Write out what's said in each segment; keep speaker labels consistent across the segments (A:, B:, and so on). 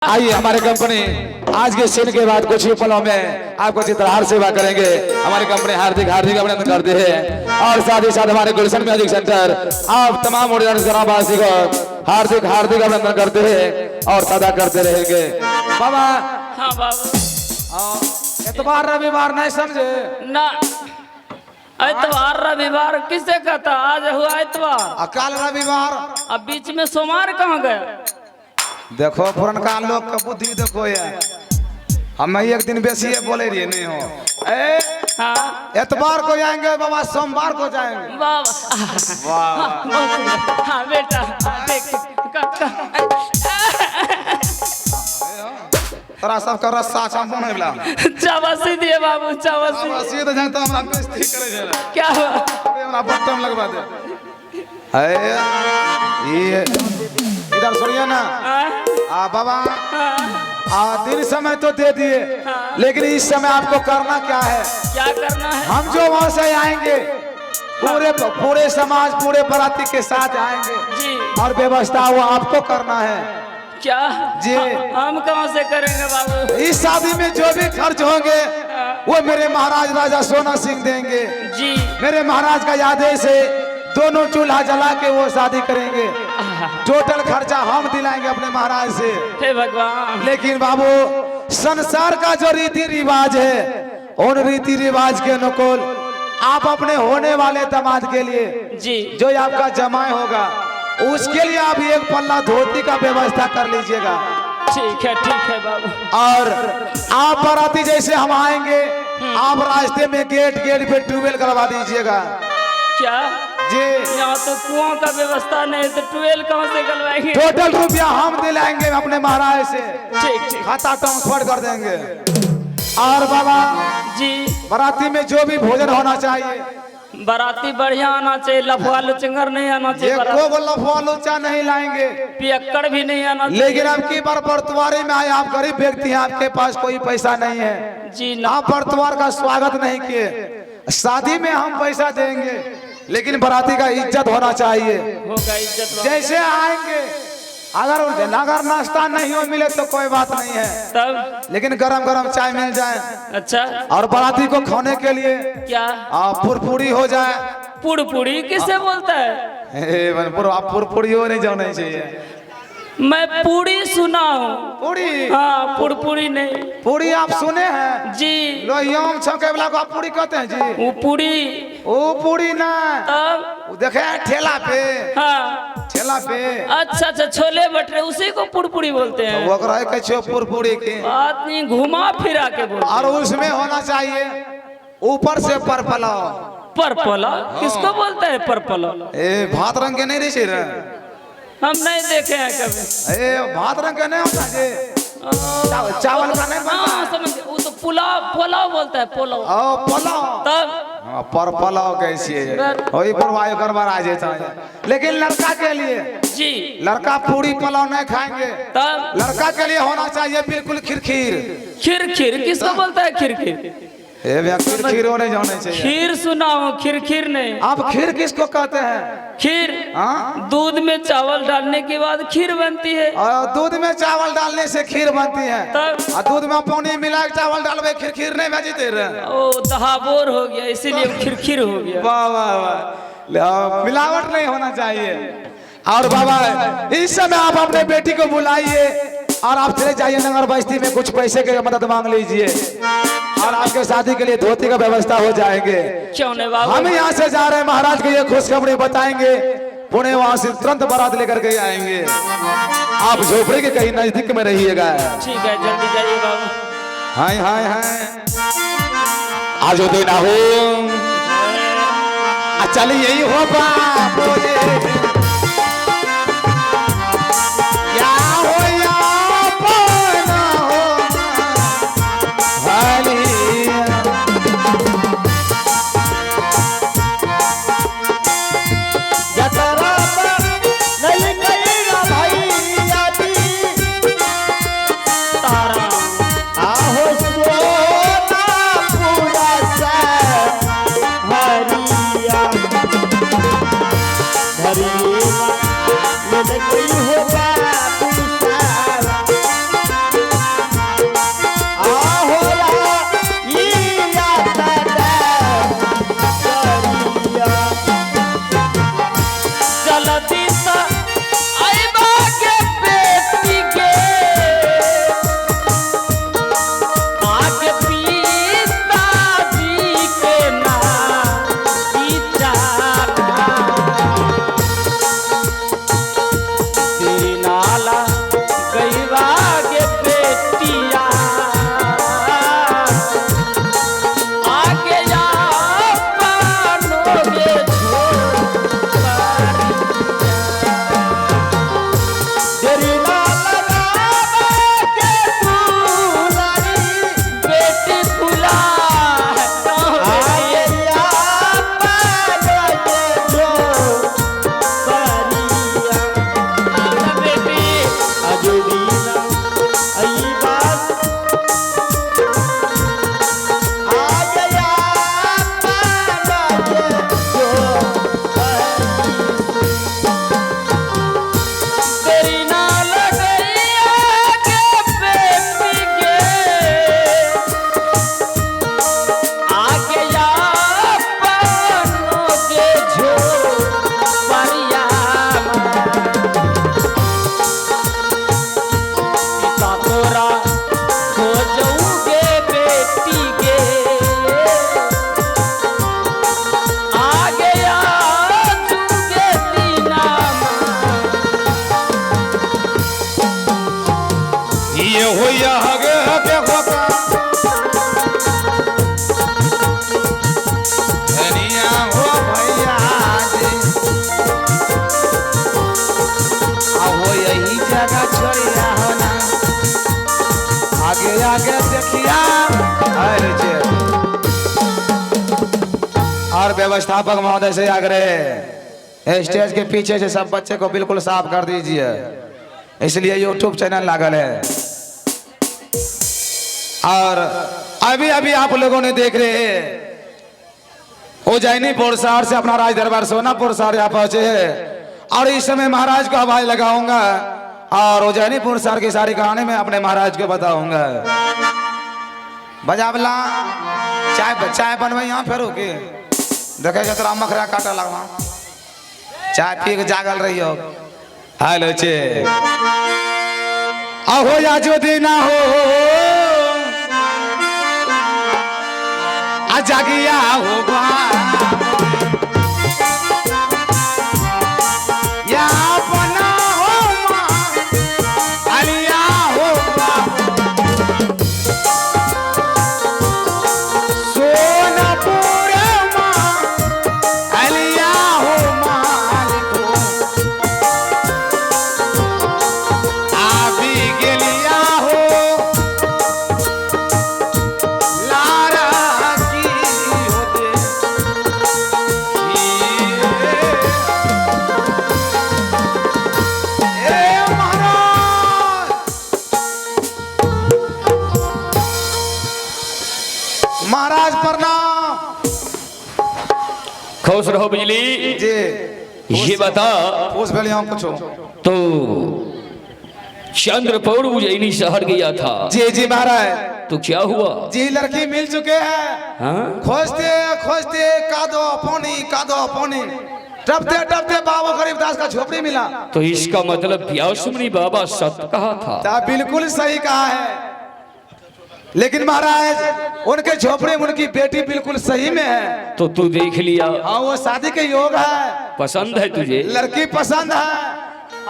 A: आइए हमारे कंपनी आज के सीन के बाद कुछ ही पलों में आपको चित्रहार सेवा करेंगे। हमारी कंपनी हार्दिक हार्दिक अभिनंदन करते हैं और साथ ही साथ हमारे गुलशन म्यूजिक सेंटर आप तमाम ग्रामवासी को हार्दिक हार्दिक अभिनंदन करते हैं और सदा करते रहेंगे। बाबा
B: हाँ बाबा
A: इतवार रविवार नहीं समझे
B: ना, इतवार रविवार किसे कहता? आज हुआ इतवार,
A: अकाल रविवार,
B: अब बीच में सोमवार कहाँ गया?
A: देखो पुरनका लोग का बुद्धि देखो यार, हम एक दिन बेसी बोले रही नहीं हो।
B: हाँ
A: एतवार को जाएंगे बाबा, सोमवार को जाएंगे।
B: बाबा
A: वाह
B: हाँ बेटा देख
A: तोरा सबका रस्सा चंपन है बला
B: चावसी दिए बाबू, चावसी
A: बस तो जानता हमरा बेइज्जती करे छे।
B: क्या हुआ?
A: हमरा बटन लगवा दे। ये इधर सुनिए ना बाबा, दिन समय तो दे दिए, लेकिन इस समय आपको करना क्या है?
B: क्या करना है?
A: हम जो वहां से आएंगे पूरे समाज पूरे बाराती के साथ आएंगे
B: जी,
A: और व्यवस्था वो आपको करना है
B: क्या
A: जी।
B: हम कहाँ से करेंगे बाबू?
A: इस शादी में जो भी खर्च होंगे वो मेरे महाराज राजा सोना सिंह देंगे
B: जी।
A: मेरे महाराज का आदेश है, दोनों चूल्हा जला के वो शादी करेंगे। टोटल खर्चा हम दिलाएंगे अपने महाराज से।
B: हे भगवान,
A: लेकिन बाबू संसार का जो रीति रिवाज है उन रीति रिवाज के अनुकूल आप अपने होने वाले दामाद के लिए
B: जी
A: जो आपका जमाई होगा उसके लिए आप एक पल्ला धोती का व्यवस्था कर लीजिएगा।
B: ठीक है बाबू।
A: और आप बाराती जैसे हम आएंगे आप रास्ते में गेट पे ट्यूबवेल करवा दीजिएगा।
B: क्या
A: जी,
B: यहाँ तो कुआं का व्यवस्था नहीं, तो ट्वेल्व कहाँ से गलवाएंगे?
A: टोटल रुपया हम दिलाएंगे अपने महाराज से,
B: ठीक
A: खाता ट्रांसफर कर देंगे। और बाबा
B: जी,
A: बाराती में जो भी भोजन होना चाहिए,
B: बाराती बढ़िया आना चाहिए, लफवा लुचंगर नहीं आना चाहिए,
A: को लफवा लुचा नहीं लाएंगे,
B: पियक्कड़ भी नहीं आना चाहिए।
A: लेकिन आपकी बार बरतवारी में आए, आप गरीब व्यक्ति हैं, आपके पास कोई पैसा नहीं है
B: जी
A: ना, आप बरतवार का स्वागत नहीं किए। शादी में हम पैसा देंगे लेकिन बाराती का इज्जत होना चाहिए।
B: होगा इज्जत
A: जैसे आएंगे अगर नाश्ता नहीं हो मिले तो कोई बात नहीं है,
B: तब,
A: लेकिन गरम गरम चाय मिल जाए
B: अच्छा।
A: और बाराती को खाने के लिए
B: क्या
A: पुरपुरी हो जाए।
B: पुड़पुड़ी किसे बोलता है?
A: आप पुरपुरी हो नहीं जाना चाहिए।
B: मैं पूड़ी सुना हूँ,
A: पूरी,
B: हाँ पुड़पुड़ी नहीं।
A: पूरी आप सुने हैं
B: जी,
A: लोहियों छौके वाला को आप पूरी कहते हैं जी।
B: वो पूड़ी,
A: वो पूरी ना,
B: तब
A: वो देखे ठेला पे,
B: हाँ
A: ठेला पे
B: अच्छा छोले भटूरे, उसी को पुड़पुड़ी बोलते हैं।
A: वो कहे पुरपुरी की
B: बात नहीं, घुमा फिरा के बोलते हैं।
A: और उसमें होना चाहिए ऊपर से परपला।
B: परपला किसको बोलता है? परपला
A: भात रंग के नहीं रही रे,
B: हम नहीं देखे हैं कभी।
A: भात रंग का नहीं होता जी, चावल का नहीं बनता।
B: हाँ समझ, वो तो पुलाव बोलता है, पुलाव।
A: पुलाव,
B: तब
A: पर पुलाव कैसी है वही पर वायु गड़बड़ आ जाता है। लेकिन लड़का के लिए
B: जी,
A: लड़का पूरी पुलाव नहीं खाएंगे,
B: तब
A: लड़का के लिए होना चाहिए बिल्कुल खीर।
B: खीर किसको बोलता है? खीर
A: खीर होने जाने चाहिए।
B: खीर सुना हूँ, खीर नहीं।
A: आप खीर किसको कहते हैं?
B: खीर दूध में चावल डालने के बाद खीर बनती है।
A: और दूध में चावल डालने से खीर बनती है,
B: तब
A: और दूध में पानी मिला के चावल डालवे खीर नहीं भेजते रहे।
B: ओ दहाबोर हो गया, इसीलिए खीर हो गया।
A: वाह वाह वाह, मिलावट नहीं होना चाहिए। और बाबा इस समय आप अपने बेटी को बुलाइए और आप चले जाइए नगर बस्ती में, कुछ पैसे की मदद मांग लीजिए और आपके शादी के लिए धोती का व्यवस्था हो जाएंगे।
B: क्यों नहीं बाबू?
A: हम यहाँ से जा रहे हैं, महाराज को ये खुशखबरी बताएंगे, पुणे वहां से तुरंत बारात लेकर के आएंगे। आप झोपड़ी के कहीं नजदीक में रहिएगा।
B: ठीक है, जल्दी जाइए बाबू।
A: हाय हाय हाय, आज दिन हो चल यही हो बाप
C: हरी
A: ये हो या हगे हगे होता धनिया हो भैया जी आओ यही जगह छोड़िया हो ना आगे आगे देखिया अरे जे और व्यवस्थापक महोदय से आग्रह स्टेज के पीछे से सब बच्चे को बिल्कुल साफ कर दीजिए इसलिए यूट्यूब चैनल लागल है। और अभी अभी आप लोगों ने देख रहे हैं उज्जैनी शहर से अपना राज दरबार सोनापुर शहर यहाँ पहुंचे हैं और इस समय महाराज को आवाज लगाऊंगा और उज्जैनी शहर की सारी कहानी में अपने महाराज को बताऊंगा। बजावला चाय बनवे यहाँ फिर के देखे तोरा मखरा काटा लगवा चाय पी के जागल रही हो हेलो चे अहो या जो दीना हो आ जागिया हो या बना हो अलिया हो सोनापुर अलिया हो मालिक आबी गेलिया हो लारा की होते ए महाराज प्रणाम।
B: खुश रहो बिजली
A: जी
B: ये बता
A: उस बेलियों पूछो
B: तो चंद्रपुर उज्जैनी शहर गया था
A: जी जी महाराज
B: तो क्या हुआ?
A: जी लड़की मिल चुके हैं
B: हाँ?
A: खोजते खोजते कादो पानी टपते बाबा गरीबदास का झोपड़ी मिला।
B: तो इसका मतलब व्यासमुनि बाबा सत्य कहा था।
A: बिल्कुल सही कहा है लेकिन महाराज उनके झोपड़ी में उनकी बेटी बिल्कुल सही में है।
B: तो तू देख लिया?
A: हाँ वो शादी के योग है
B: पसंद है तुझे?
A: लड़की पसंद है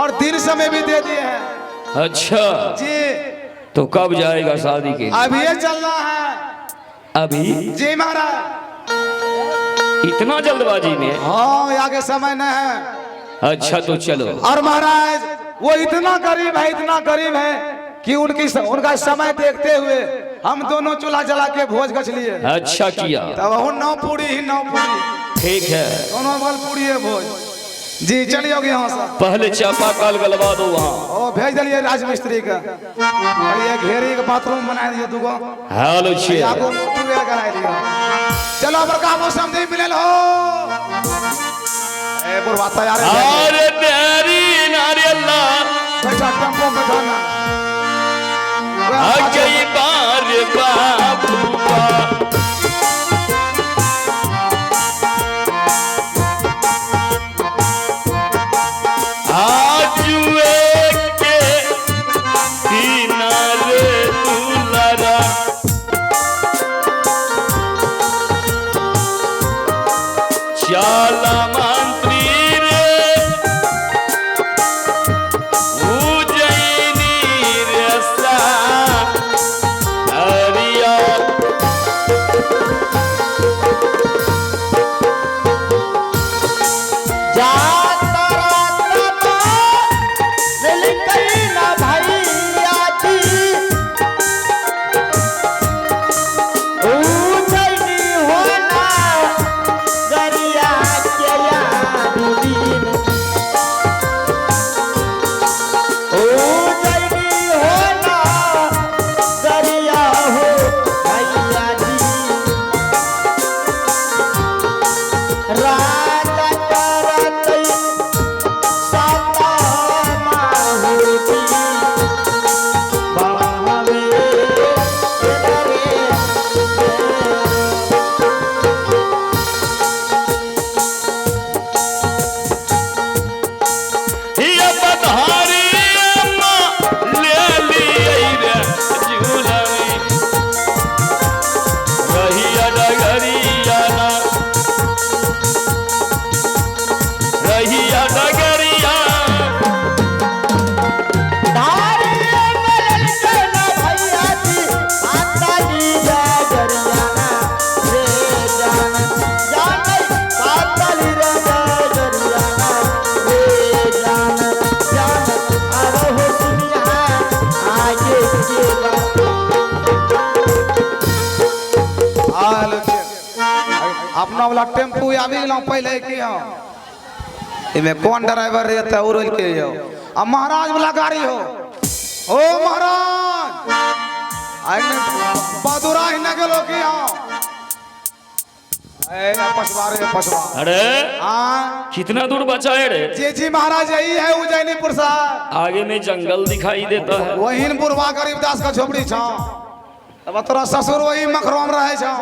A: और दिन समय भी दे दिए हैं।
B: अच्छा
A: जी
B: तो कब जाएगा शादी के?
A: अभी ये चलना है
B: अभी?
A: जी महाराज
B: इतना जल्दबाजी में?
A: हाँ आगे समय न है।
B: अच्छा तो चलो।
A: और महाराज वो इतना गरीब है कि उनका समय देखते हुए हम दोनों चूल्हा जला के भोज गछ लिए।
B: अच्छा किया।
A: तब वो 9 पूरी
B: ठीक है
A: दोनों बल पूरी है भोज। जी चलिए यहाँ से
B: पहले चापा कल गलवा दो वहाँ।
A: ओ भेज दिलिए राजमिस्त्री का और ये घेरी का बाथरूम बना दिए दुगो।
B: हेलो छे
A: आपको ट्यूबवेल करा दिया। चलो बड़का मौसम नहीं मिले हो ए बुरवाता यार
B: अरे तेरी नारी अल्लाह
A: बैठा टेम्पो बैठा ना
B: आ गई बार बाबूआ शाला मंत्री रे उज्जैनी रसा हरिया
A: अपना वाला टेम्पू आबि गेलौं पहले के हो इमे कौन ड्राइवर रहता उड़ल के हो अब महाराज वाला गाड़ी हो ओ महाराज आइने बहादुरा ही न गेलो के हो ए पछवा रे पछवा
B: अरे
A: हां
B: कितना दूर बचा है रे?
A: जी महाराज यही है उज्जैनीपुर साहब
B: आगे में जंगल दिखाई देता है।
A: वही बुढ़वा गरीबदास का झोपड़ी छौ अब तोरा ससुर वही मखरोम रहे छौ।